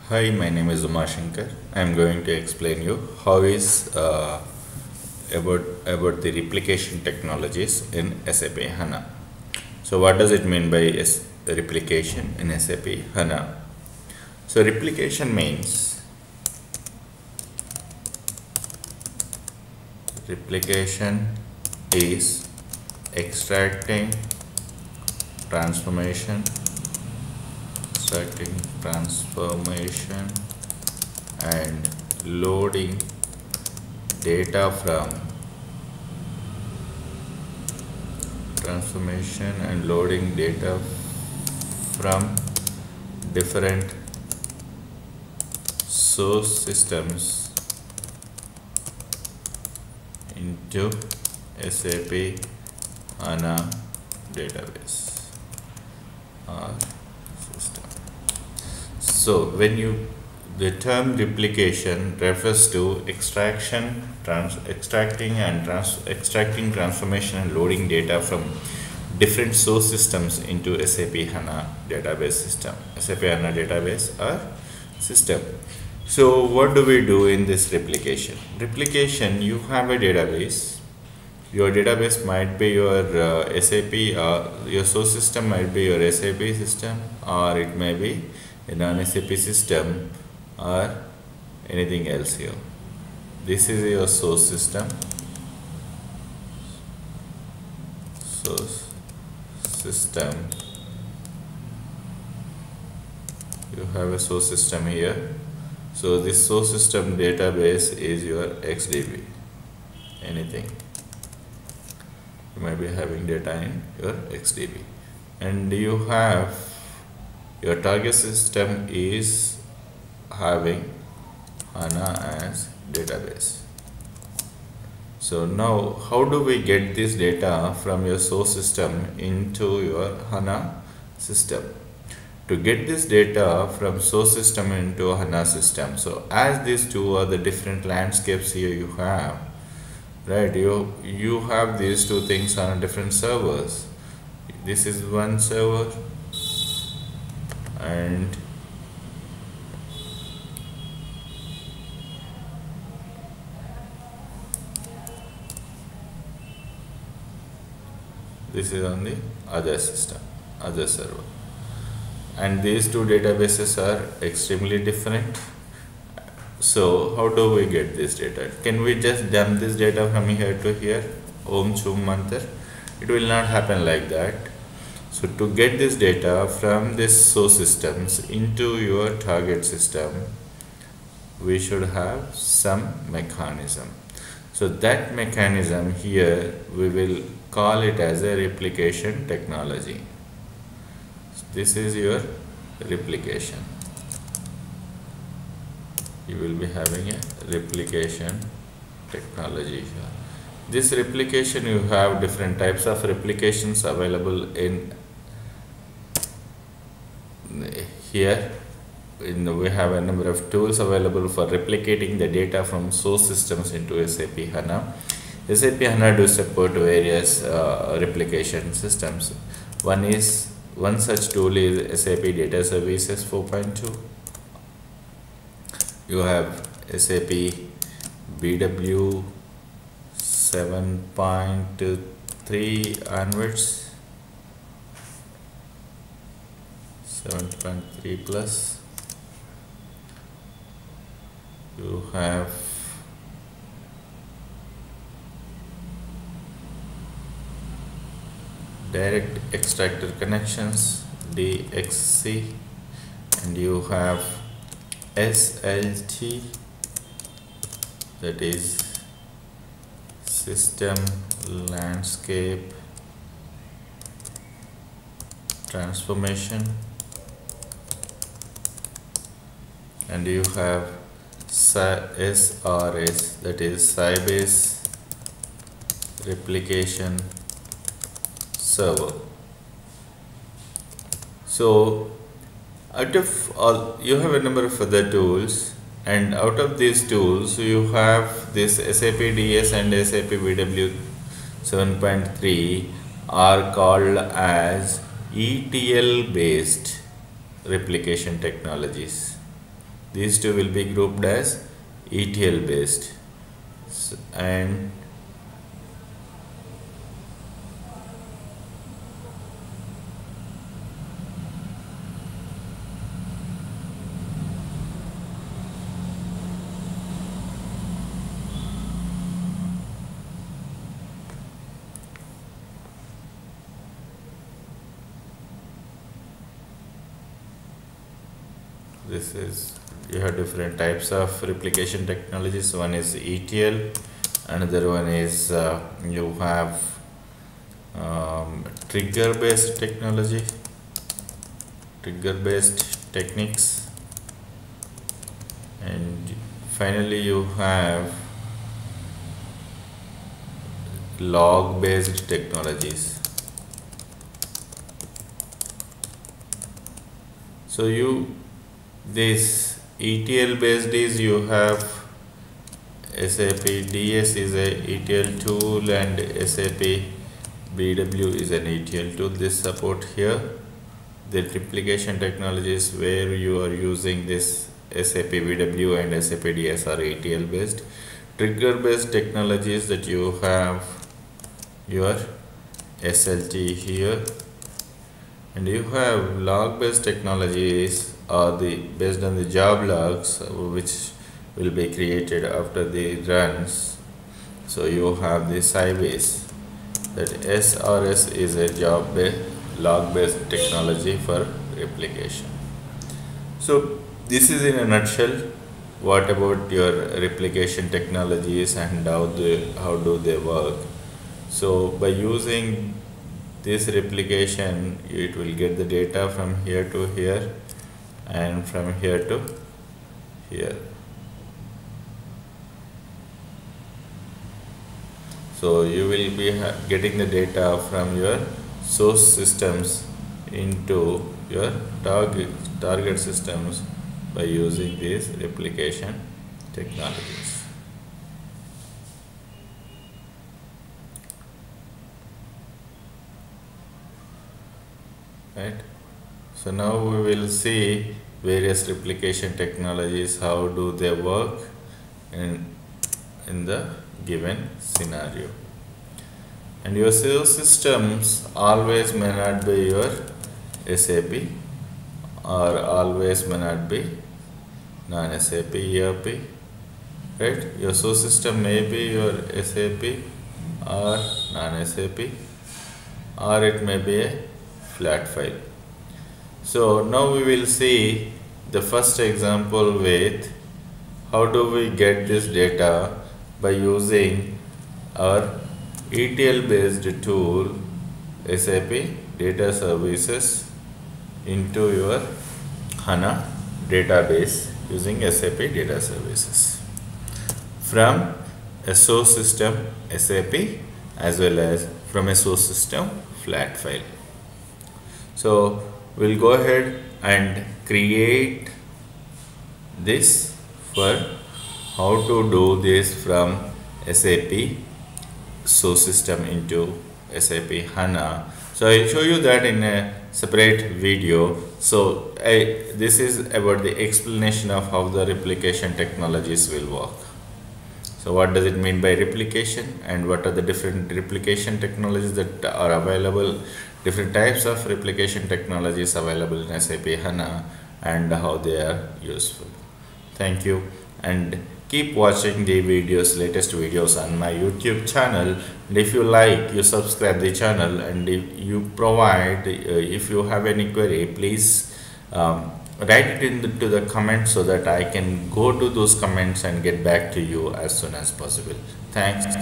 Hi, my name is Uma Shankar. I am going to explain you how is about the replication technologies in SAP HANA. So what does it mean by replication in SAP HANA? So replication means replication is extracting transformation and loading data from different source systems into SAP HANA database or system. So when the term replication refers to extracting, transformation and loading data from different source systems into SAP HANA database system, SAP HANA database or system. So what do we do in this replication? Replication, you have a database. Your database might be your SAP, your source system might be your SAP system, or it may be a non-SAP system or anything else here. This is your source system. You have a source system here. So this source system database is your XDB. Anything. You might be having data in your XDB. And you have your target system is having HANA as database. So now how do we get this data from your source system into your HANA system? To get this data from source system into HANA system, so as these two are the different landscapes here you have, right? You have these two things on different servers. This is one server and this is on the other system, other server, and these two databases are extremely different. So how do we get this data? Can we just dump this data from here to here, Om Chum Mantar? It will not happen like that. So to get this data from this source systems into your target system, we should have some mechanism. So that mechanism here, we will call it as a replication technology. This is your replication. You will be having a replication technology here. This replication, you have different types of replications available in here. We have a number of tools available for replicating the data from source systems into SAP HANA. SAP HANA do support various replication systems. One such tool is SAP Data Services 4.2. You have SAP BW 7.3 onwards, 7.3 plus. You have direct extractor connections, DXC, and you have SLT, that is system landscape transformation, and you have SRS, that is Sybase replication server. So out of all, you have a number of other tools, and out of these tools you have this SAP DS and SAP BW 7.3 are called as ETL based replication technologies. these two will be grouped as ETL based, and this is, you have different types of replication technologies. One is ETL, another one is you have trigger based technology, trigger based techniques, and finally you have log based technologies. So this ETL based is, you have SAP DS is a ETL tool and SAP BW is an ETL tool. This support here the replication technologies where you are using this SAP BW and SAP DS are ETL based. Trigger based technologies that you have your SLT here, and you have log based technologies or based on the job logs which will be created after the runs. So you have the Sybase, that SRS is a job based log based technology for replication. So this is in a nutshell what about your replication technologies and how do they work. So by using this replication, it will get the data from here to here and from here to here. So you will be getting the data from your source systems into your target systems by using these replication technologies. Right. So now we will see various replication technologies, how do they work in the given scenario. And your sales systems always may not be your SAP or always may not be non-SAP ERP, right? Your source system may be your SAP or non-SAP, or it may be a flat file. So now we will see the first example with how do we get this data by using our ETL based tool SAP Data Services into your HANA database using SAP Data Services from a source system SAP as well as from a source system flat file. So we'll go ahead and create this for how to do this from SAP source system into SAP HANA. So I'll show you that in a separate video. So this is about the explanation of how the replication technologies will work. So what does it mean by replication, and what are the different replication technologies that are available, different types of replication technologies available in SAP HANA, and how they are useful. Thank you, and keep watching the latest videos on my YouTube channel. And if you like, you subscribe the channel, and if you have any query, please write it into the comments so that I can go to those comments and get back to you as soon as possible. Thanks.